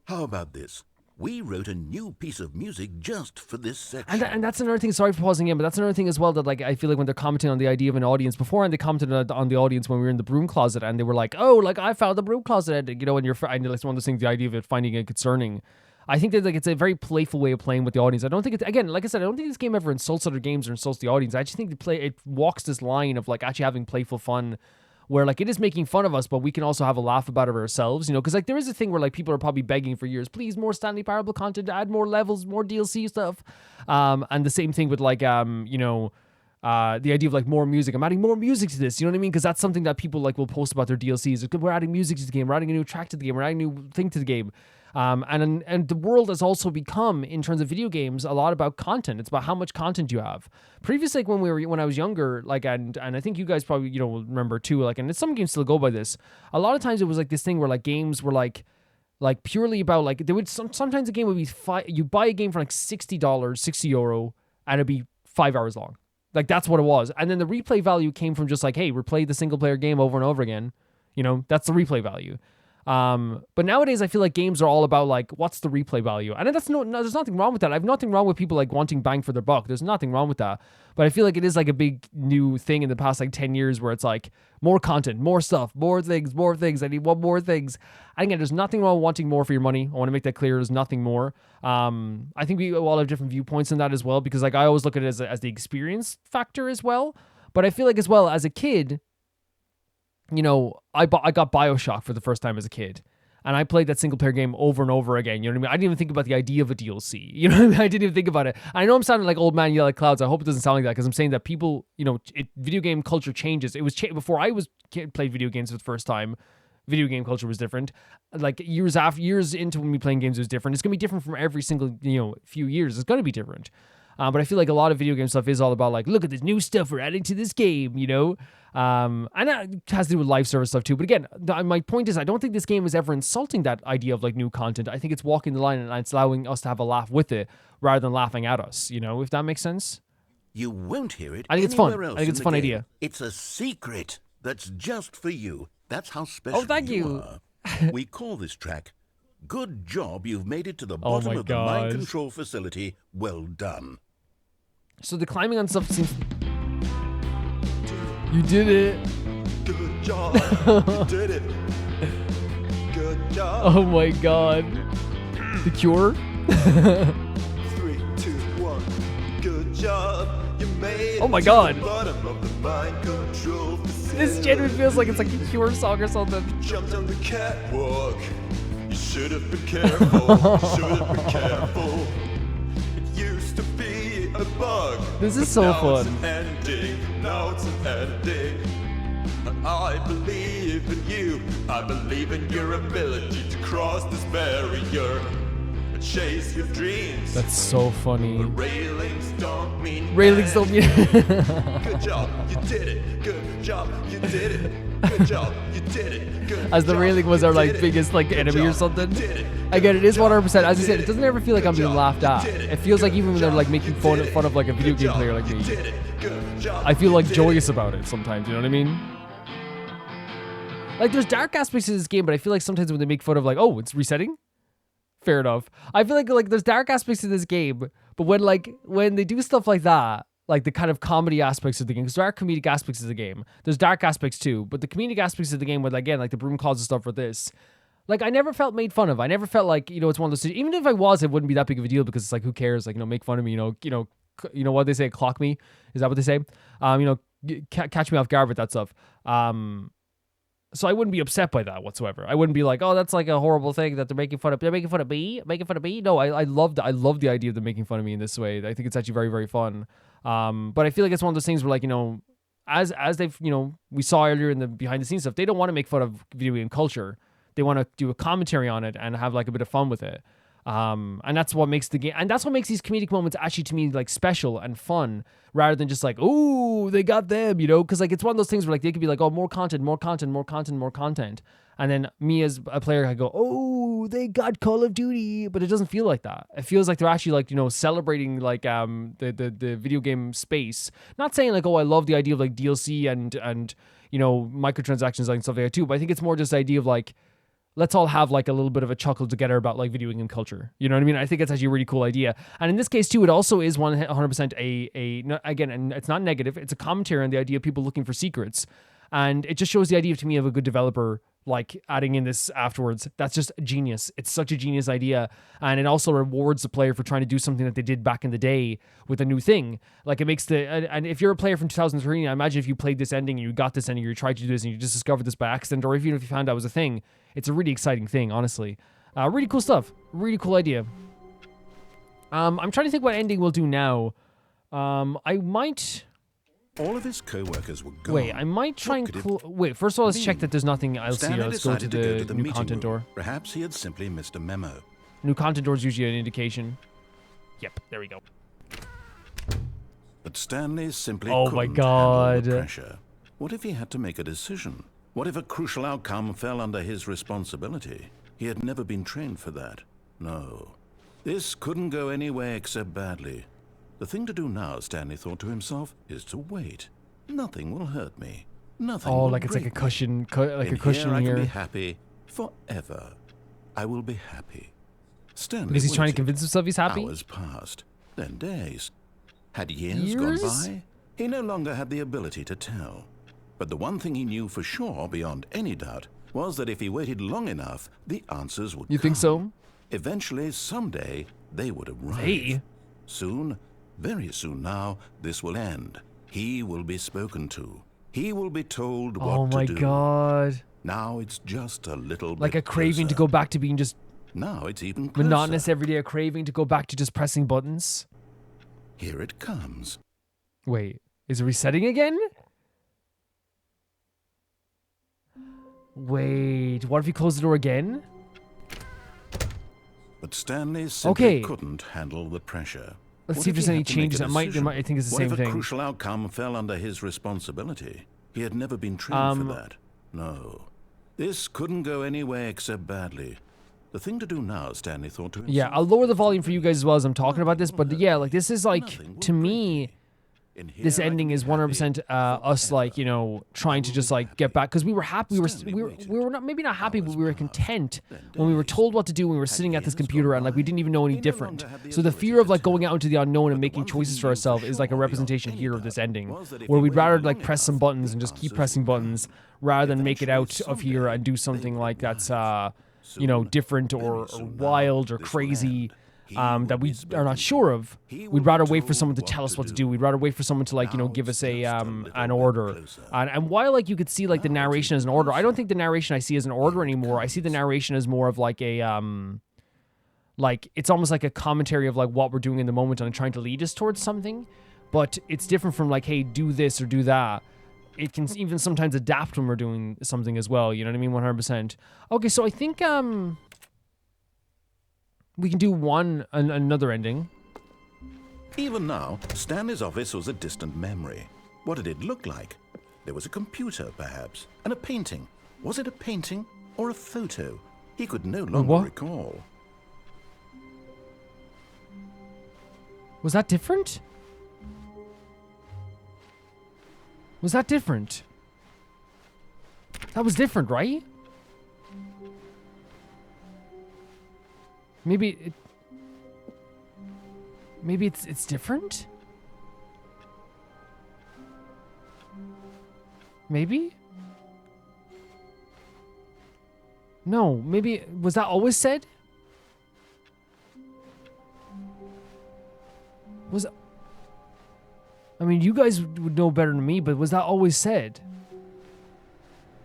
Speaker 2: How about this? We wrote a new piece of music just for this section.
Speaker 1: And that's another thing, sorry for pausing again, but that's another thing as well that like I feel like when they're commenting on the idea of an audience, beforehand they commented on the audience when we were in the broom closet and they were like, oh, like I found the broom closet ending, and it's one of those things, the idea of it finding it concerning. I think that like it's a very playful way of playing with the audience. I don't think it's, again, like I said, I don't think this game ever insults other games or insults the audience. I just think it walks this line of like actually having playful fun where like it is making fun of us, but we can also have a laugh about it ourselves, because like there is a thing where like people are probably begging for years, please, more Stanley Parable content, add more levels, more DLC stuff. And the same thing with like, the idea of like more music. I'm adding more music to this, you know what I mean? Because that's something that people like will post about their DLCs. Like, we're adding music to the game, we're adding a new track to the game, we're adding a new thing to the game. And the world has also become, in terms of video games, a lot about content. It's about how much content you have. Previously, like when I was younger, like and I think you guys probably will remember too. Like, and some games still go by this. A lot of times it was like this thing where like games were like purely about like they would sometimes a game would be you buy a game for like $60, €60, and it'd be 5 hours long. Like that's what it was. And then the replay value came from just like, hey, replay the single player game over and over again. That's the replay value. But nowadays I feel like games are all about like, what's the replay value? And there's nothing wrong with that. I have nothing wrong with people like wanting bang for their buck. There's nothing wrong with that. But I feel like it is like a big new thing in the past like 10 years where it's like more content, more stuff, more things. I need one more things. And again, there's nothing wrong with wanting more for your money. I want to make that clear. There's nothing more. I think we all have different viewpoints on that as well, because like I always look at it as the experience factor as well. But I feel like as well as a kid, I got BioShock for the first time as a kid, and I played that single player game over and over again. You know what I mean? I didn't even think about the idea of a DLC. You know what I mean? I didn't even think about it. And I know I'm sounding like old man yell at clouds. I hope it doesn't sound like that, because I'm saying that people, video game culture changes. It was before I played video games for the first time. Video game culture was different. Like years into me playing games, it was different. It's gonna be different from every single few years. It's gonna be different. But I feel like a lot of video game stuff is all about like, look at this new stuff we're adding to this game, and that has to do with live service stuff too. But again, my point is, I don't think this game is ever insulting that idea of like new content. I think it's walking the line and it's allowing us to have a laugh with it rather than laughing at us, if that makes sense.
Speaker 2: You won't hear it.
Speaker 1: I think it's fun. I think it's a fun idea.
Speaker 2: It's a secret that's just for you. That's how special
Speaker 1: thank you
Speaker 2: are. We call this track, Good Job You've Made It to the Bottom of the Mind Control Facility. Well done.
Speaker 1: So the climbing on stuff seems... You did it.
Speaker 3: Good job. You did it. Good job.
Speaker 1: Oh my god. The Cure?
Speaker 3: 3, 2, 1. Good job. You made it.
Speaker 1: Oh my god.
Speaker 3: To the bottom of the mind control facility.
Speaker 1: This genuinely feels like it's like a Cure song or something.
Speaker 3: You jumped on the catwalk. You should have been careful. Should have been careful. It used to be a bug.
Speaker 1: This is so
Speaker 3: now
Speaker 1: fun.
Speaker 3: It's an ending. Now it's an ending. I believe in you. I believe in your ability to cross this barrier. Chase your dreams.
Speaker 1: That's so funny.
Speaker 3: Railings don't mean
Speaker 1: Railings don't mean.
Speaker 3: Good job, you did it. Good job, you did it. Good job, you did it. Good
Speaker 1: As the
Speaker 3: job,
Speaker 1: railing was
Speaker 3: you
Speaker 1: our like
Speaker 3: did it.
Speaker 1: biggest like
Speaker 3: Good
Speaker 1: enemy or
Speaker 3: job,
Speaker 1: something.
Speaker 3: you did it.
Speaker 1: Again, it is
Speaker 3: Good
Speaker 1: 100%.
Speaker 3: job,
Speaker 1: As I
Speaker 3: you
Speaker 1: said,
Speaker 3: did
Speaker 1: it doesn't ever feel like I'm
Speaker 3: Good
Speaker 1: being
Speaker 3: job,
Speaker 1: laughed
Speaker 3: you
Speaker 1: at.
Speaker 3: did
Speaker 1: It feels like even when they're like making fun of like a video game player like me, I feel like joyous about it sometimes. You know what I mean? Like there's dark aspects of this game, but I feel like sometimes when they make fun of like, oh, it's resetting. Fair enough. I feel like there's dark aspects of this game, but when they do stuff like that, like the kind of comedy aspects of the game, because there are comedic aspects of the game. There's dark aspects too, but the comedic aspects of the game, with again like the broom calls and stuff for this, like I never felt made fun of. I never felt like it's one of those. Even if I was, it wouldn't be that big of a deal because it's like who cares? Like make fun of me. You know what they say? Clock me. Is that what they say? Catch me off guard with that stuff. So I wouldn't be upset by that whatsoever. I wouldn't be like, oh, that's like a horrible thing that they're making fun of. They're making fun of me? Making fun of me? No, I love the idea of them making fun of me in this way. I think it's actually very, very fun. But I feel like it's one of those things where as they've, we saw earlier in the behind the scenes stuff, they don't want to make fun of video game culture. They want to do a commentary on it and have like a bit of fun with it. And that's what makes the game, and that's what makes these comedic moments actually to me like special and fun, rather than just like, oh, they got them, because like it's one of those things where like they could be like, oh, more content, and then me as a player, I go, oh, they got Call of Duty, but it doesn't feel like that. It feels like they're actually like celebrating like the video game space. Not saying like, oh, I love the idea of like DLC and microtransactions and stuff like that too, but I think it's more just the idea of like, let's all have like a little bit of a chuckle together about like video game culture. You know what I mean? I think it's actually a really cool idea. And in this case too, it also is 100% again, and it's not negative. It's a commentary on the idea of people looking for secrets. And it just shows the idea to me of a good developer like adding in this afterwards. That's just genius. It's such a genius idea. And it also rewards the player for trying to do something that they did back in the day with a new thing. Like it makes and if you're a player from 2013, I imagine if you played this ending and you got this ending, or you tried to do this and you just discovered this by accident, or even if you found out it was a thing, it's a really exciting thing, honestly. Really cool stuff. Really cool idea. I'm trying to think what ending we'll do now. I might...
Speaker 2: All of his co-workers were gone.
Speaker 1: Wait, I might try
Speaker 2: What
Speaker 1: and...
Speaker 2: could it
Speaker 1: wait, first of all, let's
Speaker 2: mean?
Speaker 1: check that there's nothing else here.
Speaker 2: Stanley
Speaker 1: Let's go to
Speaker 2: decided
Speaker 1: the
Speaker 2: meeting
Speaker 1: new content
Speaker 2: room.
Speaker 1: door.
Speaker 2: Perhaps he had simply missed a memo.
Speaker 1: New content door is usually an indication. Yep, there we go.
Speaker 2: But Stanley simply
Speaker 1: Oh
Speaker 2: couldn't
Speaker 1: my
Speaker 2: handle
Speaker 1: God.
Speaker 2: the pressure. What if he had to make a decision? What if a crucial outcome fell under his responsibility? He had never been trained for that. No. This couldn't go any way except badly. The thing to do now, Stanley thought to himself, is to wait. Nothing will hurt me. Nothing
Speaker 1: Oh,
Speaker 2: will
Speaker 1: like it's like a
Speaker 2: break me.
Speaker 1: cushion, like
Speaker 2: In
Speaker 1: a cushion
Speaker 2: here. I
Speaker 1: here.
Speaker 2: can be happy forever. I will be happy. Stanley
Speaker 1: Because he's trying to
Speaker 2: waited.
Speaker 1: convince himself he's happy?
Speaker 2: Hours passed, then days. Had years gone
Speaker 1: Years?
Speaker 2: by? He no longer had the ability to tell. But the one thing he knew for sure, beyond any doubt, was that if he waited long enough, the answers would
Speaker 1: You
Speaker 2: come.
Speaker 1: think so?
Speaker 2: Eventually, someday, they would arrive.
Speaker 1: Hey.
Speaker 2: Soon, very soon now, this will end. He will be spoken to. He will be told what
Speaker 1: Oh my
Speaker 2: to do.
Speaker 1: God.
Speaker 2: Now it's just a little
Speaker 1: Like
Speaker 2: bit
Speaker 1: a craving to
Speaker 2: closer.
Speaker 1: go back to being just
Speaker 2: Now it's even closer.
Speaker 1: monotonous every day, a craving to go back to just pressing buttons.
Speaker 2: Here it comes.
Speaker 1: Wait, is it resetting again? Wait, what if he closed the door again?
Speaker 2: But Stanley simply
Speaker 1: Okay.
Speaker 2: couldn't handle the pressure.
Speaker 1: Let's
Speaker 2: What
Speaker 1: see if there's
Speaker 2: he
Speaker 1: any
Speaker 2: had to make a
Speaker 1: changes. There might,
Speaker 2: decision?
Speaker 1: I think it's the
Speaker 2: What
Speaker 1: same
Speaker 2: if a
Speaker 1: thing.
Speaker 2: crucial outcome fell under his responsibility? He had never been trained for that. No. This couldn't go any way except badly. The thing to do now, Stanley thought to himself.
Speaker 1: Yeah, I'll lower the volume for you guys as well as I'm talking about this, but yeah, like this is like, to me,
Speaker 2: In here
Speaker 1: this
Speaker 2: I can
Speaker 1: ending
Speaker 2: be
Speaker 1: is
Speaker 2: happy
Speaker 1: 100% us like, trying to just like get back, because we were happy, we were not, maybe not happy, but we were content when we were told what to do when we were sitting at this computer and like we didn't even know any different. So the fear of like going out into the unknown and making choices for ourselves is like a representation here of this ending, where we'd rather like press some buttons and just keep pressing buttons rather than make it out of here and do something like that's different or wild or crazy. That we are not sure of. We'd rather wait for someone to tell us what to do. We'd rather wait for someone to like, give us a an order. And while like you could see like the narration as an order, I don't think the narration I see as an order anymore. I see the narration as more of like a like it's almost like a commentary of like what we're doing in the moment and trying to lead us towards something. But it's different from like, hey, do this or do that. it can even sometimes adapt when we're doing something as well. You know what I mean? 100%. Okay, so I think we can do another ending.
Speaker 2: Even now, Stanley's office was a distant memory. What did it look like? There was a computer, perhaps, and a painting. Was it a painting or a photo? He could no longer recall.
Speaker 1: Was that different? Was that different? That was different, right? Maybe it's different? Maybe? No, maybe was that always said? I mean, you guys would know better than me, but was that always said?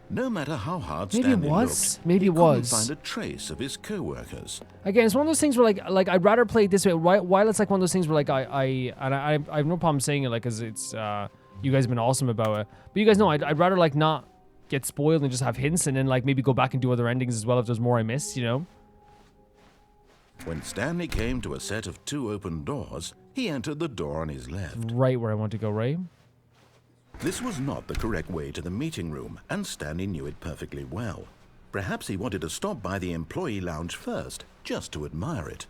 Speaker 2: No matter how hard
Speaker 1: Maybe
Speaker 2: Stanley
Speaker 1: it was.
Speaker 2: looked,
Speaker 1: Maybe
Speaker 2: he
Speaker 1: it was.
Speaker 2: couldn't find a trace of his co-workers.
Speaker 1: Again, it's one of those things where like I'd rather play it this way. While it's like one of those things where like I have no problem saying it, like, cause it's you guys have been awesome about it. But you guys know I'd rather like not get spoiled and just have hints, and then like maybe go back and do other endings as well if there's more I miss, you know.
Speaker 2: When Stanley came to a set of 2 open doors, he entered the door on his left.
Speaker 1: Right where I want to go, right?
Speaker 2: This was not the correct way to the meeting room, and Stanley knew it perfectly well. Perhaps he wanted to stop by the employee lounge first, just to admire it.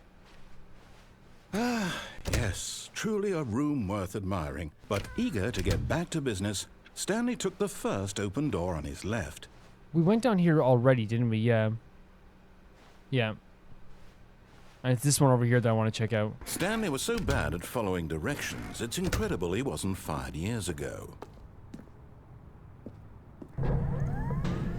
Speaker 2: Ah, yes, truly a room worth admiring. But eager to get back to business, Stanley took the first open door on his left.
Speaker 1: We went down here already, didn't we? Yeah. Yeah. And it's this one over here that I want to check out.
Speaker 2: Stanley was so bad at following directions, it's incredible he wasn't fired years ago.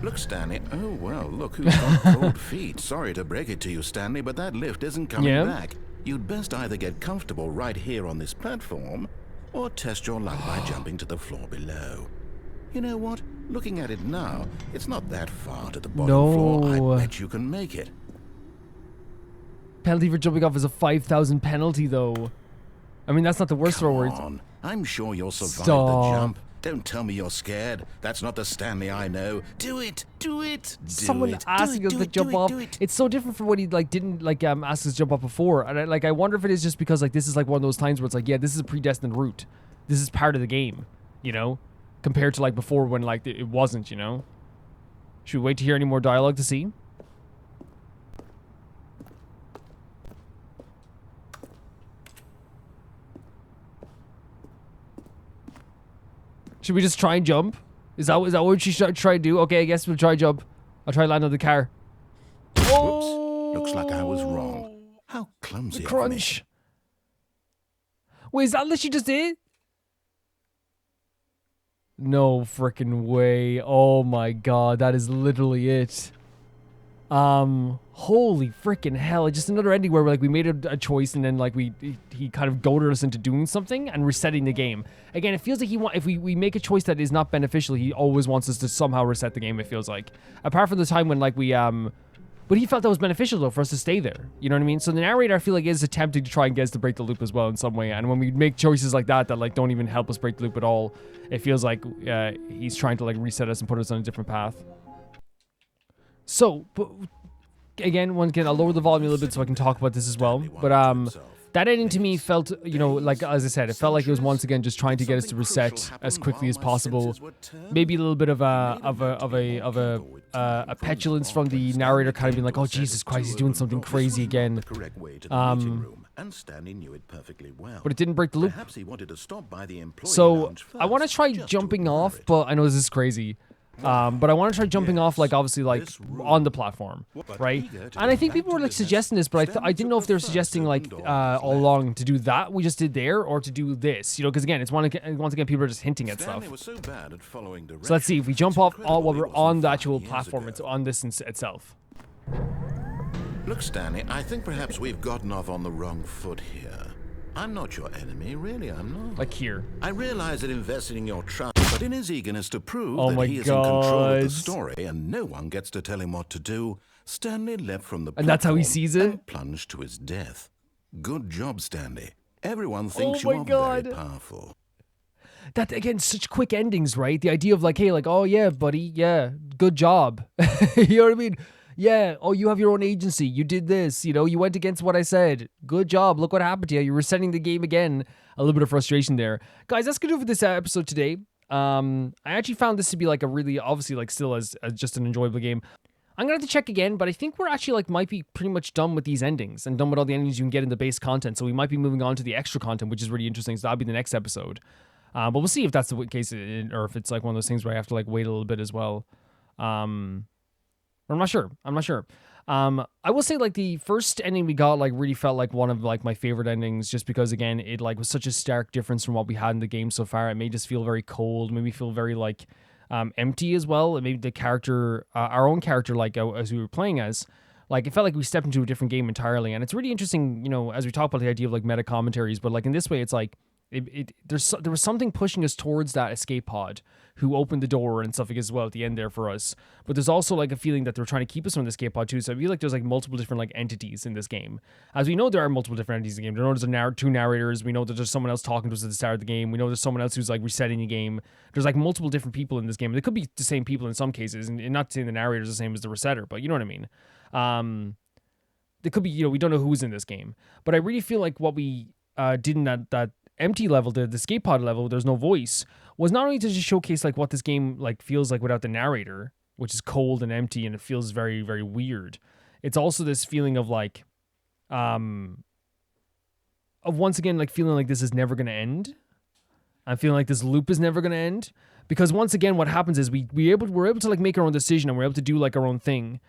Speaker 2: Look, Stanley. Oh, well, look who's got cold feet. Sorry to break it to you, Stanley, but that lift isn't coming back. You'd best either get comfortable right here on this platform, or test your luck by jumping to the floor below. You know what? Looking at it now, it's not that far to the bottom floor. I bet you can make it.
Speaker 1: Penalty for jumping off is a 5,000 penalty, though. I mean, that's not the worst throw words.
Speaker 2: Come on. I'm sure you'll survive the jump. Don't tell me you're scared. That's not the Stanley I know. Do it. Do it.
Speaker 1: Someone asking us to jump off. It's so different from what he like didn't like ask us to jump off before. And I wonder if it is just because like this is like one of those times where it's like, yeah, this is a predestined route. This is part of the game, you know, compared to like before when like it wasn't, you know. Should we wait to hear any more dialogue to see? Should we just try and jump? Is that what she should try to do? Okay, I guess we'll try jump. I'll try to land on the car.
Speaker 2: Whoops. Looks like I was wrong. How clumsy of me.
Speaker 1: Crunch. Wait, is that what she just did? No freaking way. Oh my god, that is literally it. Holy freaking hell. Just another ending where like we made a choice and then like he kind of goaded us into doing something and resetting the game. Again, it feels like if we make a choice that is not beneficial, he always wants us to somehow reset the game, it feels like. Apart from the time when like we but he felt that was beneficial though for us to stay there. You know what I mean? So the narrator, I feel like, is attempting to try and get us to break the loop as well in some way. And when we make choices like that like don't even help us break the loop at all, it feels like he's trying to like reset us and put us on a different path. So, but again, once again, I'll lower the volume a little bit so I can talk about this as well. But that ending to me felt, you know, like as I said, it felt like it was once again just trying to get us to reset as quickly as possible. Maybe a little bit of a petulance from the narrator, kind of being like, "Oh Jesus Christ, he's doing something crazy again." But it didn't break the loop. So I want to try jumping off, but I know this is crazy. But I want to try jumping off, like, obviously, like, on the platform, right? And I think people were, like, suggesting this, but I didn't know if they were suggesting, like, all along to do that we just did there, or to do this, you know, because, again, it's once again, people are just hinting at stuff. So let's see, if we jump off while we're on the actual platform, it's on this itself.
Speaker 2: Look, Stanley, I think perhaps we've gotten off on the wrong foot here. I'm not your enemy, really, I'm not.
Speaker 1: Like here.
Speaker 2: I realize that investing your trust, but in his eagerness to prove that he is in control of the story and no one gets to tell him what to do, Stanley leapt from the platform
Speaker 1: and that's how he sees it?
Speaker 2: And plunged to his death. Good job, Stanley. Everyone thinks you are very powerful.
Speaker 1: that again, such quick endings, right? The idea of like, hey, like, oh yeah, buddy, yeah, good job. You know what I mean? Yeah. Oh, you have your own agency. You did this. You know, you went against what I said. Good job. Look what happened to you. You're resetting the game again. A little bit of frustration there, guys. That's gonna do it for this episode today. I actually found this to be like a really, obviously, like still as just an enjoyable game. I'm gonna have to check again, but I think we're actually like might be pretty much done with these endings and done with all the endings you can get in the base content. So we might be moving on to the extra content, which is really interesting. So that'll be the next episode. But we'll see if that's the case, or if it's like one of those things where I have to like wait a little bit as well. I'm not sure. I will say like the first ending we got like really felt like one of like my favorite endings, just because again it like was such a stark difference from what we had in the game so far. It made us feel very cold, made me feel very like empty as well. It made the character, our own character, like as we were playing as, like it felt like we stepped into a different game entirely. And it's really interesting, you know, as we talk about the idea of like meta commentaries, but like in this way, it's like there was something pushing us towards that escape pod who opened the door and stuff like as well at the end there for us. But there's also like a feeling that they're trying to keep us from the escape pod too. So I feel like there's like multiple different like entities in this game. As we know, there are multiple different entities in the game. We know there's two narrators. We know that there's someone else talking to us at the start of the game. We know there's someone else who's like resetting the game. There's like multiple different people in this game. They could be the same people in some cases, and not saying the narrator's the same as the resetter, but you know what I mean. They could be, you know, we don't know who's in this game. But I really feel like what we did in that empty level, the escape pod level, there's no voice, was not only to just showcase like what this game like feels like without the narrator, which is cold and empty and it feels very, very weird. It's also this feeling of like of once again like feeling like this is never gonna end. I'm feeling like this loop is never gonna end. Because once again what happens is we're able to like make our own decision, and we're able to do like our own thing.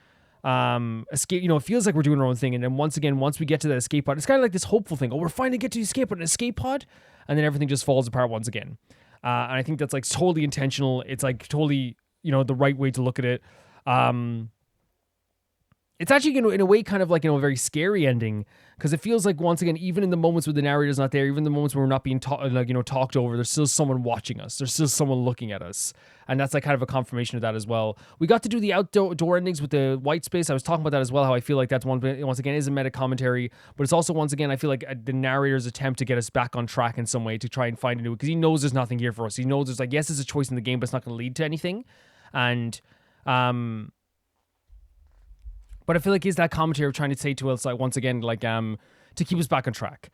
Speaker 1: Escape, you know, it feels like we're doing our own thing, and then once we get to that escape pod, it's kind of like this hopeful thing. Oh, we're finally get to escape an escape pod, and then everything just falls apart once again. And I think that's like totally intentional. It's like totally, you know, the right way to look at it. It's actually, you know, in a way kind of like, you know, a very scary ending, because it feels like once again, even in the moments where the narrator's not there, even the moments where we're not being talked over, there's still someone watching us. There's still someone looking at us. And that's like kind of a confirmation of that as well. We got to do the outdoor endings with the white space. I was talking about that as well, how I feel like that's once again is a meta commentary, but it's also once again, I feel like the narrator's attempt to get us back on track in some way, to try and find a new, because he knows there's nothing here for us. He knows there's like, yes, there's a choice in the game, but it's not going to lead to anything. And, but I feel like it's that commentary of trying to say to us, like, once again, like, to keep us back on track.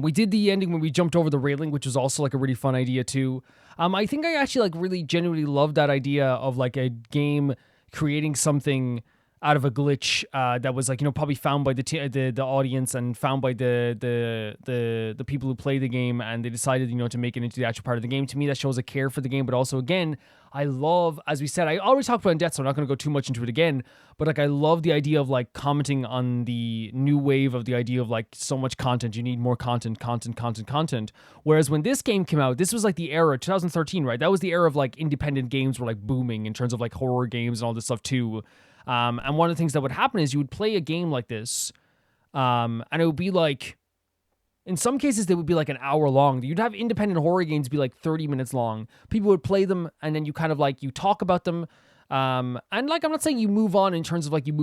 Speaker 1: We did the ending when we jumped over the railing, which was also like a really fun idea too. I think I actually like really genuinely loved that idea of like a game creating something out of a glitch that was like, you know, probably found by the audience and found by the people who play the game, and they decided, you know, to make it into the actual part of the game. To me, that shows a care for the game, but also again, I love, as we said, I already talked about in depth, so I'm not going to go too much into it again, but like I love the idea of like commenting on the new wave of the idea of like so much content, you need more content. Whereas when this game came out, this was like the era, 2013, right? That was the era of like independent games were like booming in terms of like horror games and all this stuff too. And one of the things that would happen is you would play a game like this, and it would be like, in some cases, they would be like an hour long. You'd have independent horror games be like 30 minutes long. People would play them, and then you kind of like, you talk about them. And like, I'm not saying you move on in terms of like the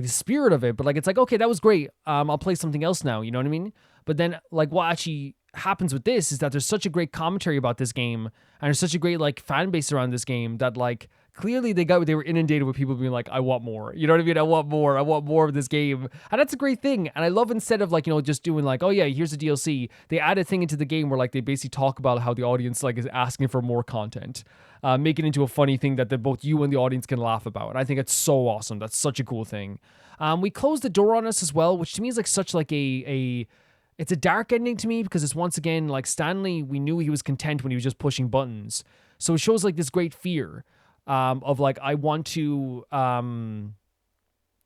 Speaker 1: spirit of it, but like, it's like, okay, that was great. I'll play something else now. You know what I mean? But then like what actually happens with this is that there's such a great commentary about this game, and there's such a great like fan base around this game that like, clearly they were inundated with people being like, I want more. You know what I mean? I want more of this game. And that's a great thing. And I love, instead of like, you know, just doing like, oh yeah, here's the DLC, they add a thing into the game where like they basically talk about how the audience like is asking for more content. Make it into a funny thing that both you and the audience can laugh about. And I think it's so awesome. That's such a cool thing. We closed the door on us as well, which to me is like such like it's a dark ending to me, because it's once again like Stanley, we knew he was content when he was just pushing buttons. So it shows like this great fear. Of like, I want to, you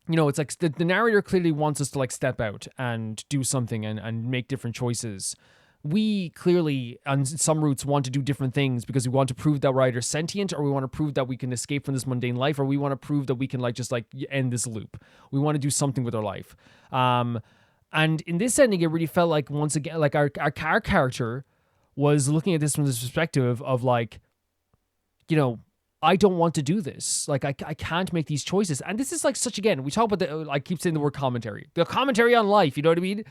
Speaker 1: know, it's like the narrator clearly wants us to like step out and do something and make different choices. We clearly, on some routes, want to do different things because we want to prove that we're either sentient, or we want to prove that we can escape from this mundane life, or we want to prove that we can like just like end this loop. We want to do something with our life. And in this ending, it really felt like, once again, like our character was looking at this from this perspective of like, you know, I don't want to do this. Like, I can't make these choices. And this is like such, again, we talk about I keep saying the word commentary. The commentary on life, you know what I mean?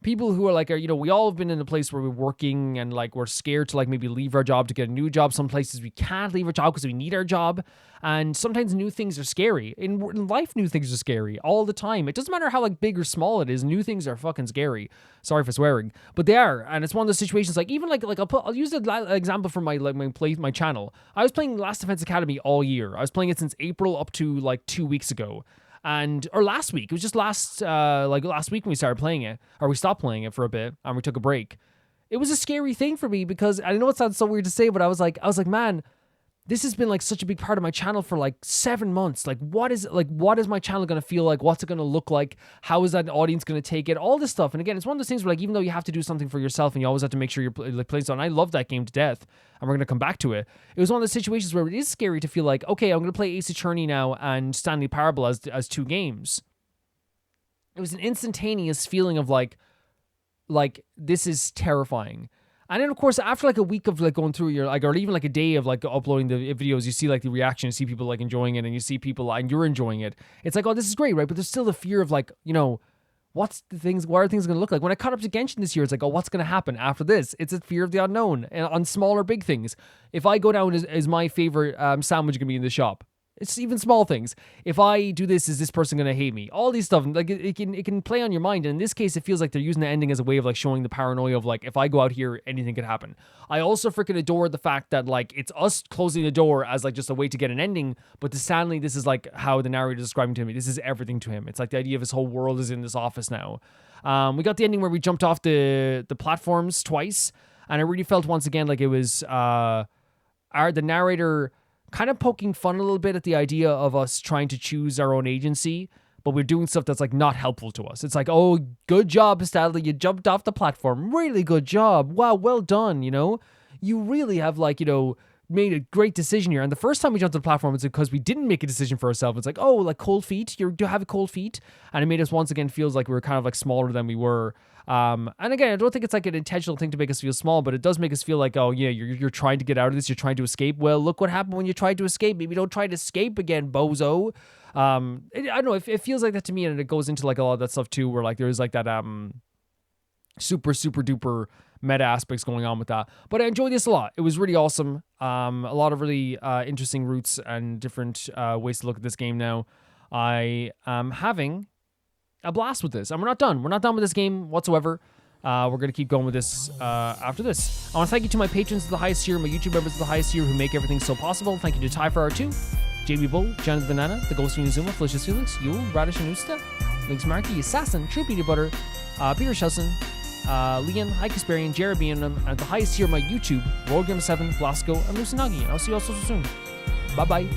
Speaker 1: people who are like, we all have been in a place where we're working and like we're scared to like maybe leave our job to get a new job. Some places we can't leave our job because we need our job. And sometimes new things are scary. In life, new things are scary all the time. It doesn't matter how like big or small it is. New things are fucking scary. Sorry for swearing, but they are. And it's one of those situations like even like I'll use an example from my channel. I was playing Last Defense Academy all year. I was playing it since April up to like 2 weeks ago. Or last week. It was just last week when we started playing it, or we stopped playing it for a bit and we took a break. It was a scary thing for me because I know it sounds so weird to say, but I was like, man, this has been like such a big part of my channel for like 7 months. Like, what is my channel going to feel like? What's it going to look like? How is that audience going to take it? All this stuff. And again, it's one of those things where like, even though you have to do something for yourself and you always have to make sure you're playing something. I love that game to death and we're going to come back to it. It was one of those situations where it is scary to feel like, okay, I'm going to play Ace Attorney now and Stanley Parable as 2 games. It was an instantaneous feeling of like this is terrifying. And then, of course, after like a week of like going through your like, or even like a day of like uploading the videos, you see like the reaction, you see people like enjoying it, and you see people and you're enjoying it. It's like, oh, this is great, right? But there's still the fear of like, what are things going to look like? When I caught up to Genshin this year, it's like, oh, what's going to happen after this? It's a fear of the unknown and on small or big things. If I go down as my favorite sandwich going to be in the shop, it's even small things. If I do this, is this person going to hate me? All these stuff, like it can play on your mind. And in this case, it feels like they're using the ending as a way of like showing the paranoia of like, if I go out here, anything could happen. I also freaking adore the fact that like it's us closing the door as like just a way to get an ending. But to Stanley, this is like how the narrator is describing to me. This is everything to him. It's like the idea of his whole world is in this office now. We got the ending where we jumped off the platforms twice. And I really felt once again like it was the narrator kind of poking fun a little bit at the idea of us trying to choose our own agency, but we're doing stuff that's like not helpful to us. It's like, oh, good job, Stanley. You jumped off the platform. Really good job. Wow, well done, You really have like, made a great decision here. And the first time we jumped on the platform, it's because we didn't make a decision for ourselves. It's like, oh, like cold feet. You have cold feet. And it made us once again feels like we were kind of like smaller than we were. And again, I don't think it's like an intentional thing to make us feel small, but it does make us feel like, oh yeah, you're trying to get out of this. You're trying to escape. Well, look what happened when you tried to escape. Maybe don't try to escape again, bozo. I don't know. It feels like that to me, and it goes into like a lot of that stuff too, where like there's like that super duper meta aspects going on with that. But I enjoyed this a lot. It was really awesome. A lot of really interesting routes and different ways to look at this game now. I am having a blast with this. And we're not done. We're not done with this game whatsoever. We're going to keep going with this after this. I want to thank you to my patrons of the highest tier, my YouTube members of the highest tier who make everything so possible. Thank you to Ty for R2, JB Bull, Janet Banana, The Ghost of Inazuma, Felicius Felix, Yule, Radish and Usta, Links Markey, Assassin, True Peanut Butter, Peter Shelson, Leon, High Kasparian, Jared B. and at the highest tier of my YouTube, Rollgrim7, Blasco, and Lucinagi. I'll see you all so soon. Bye-bye.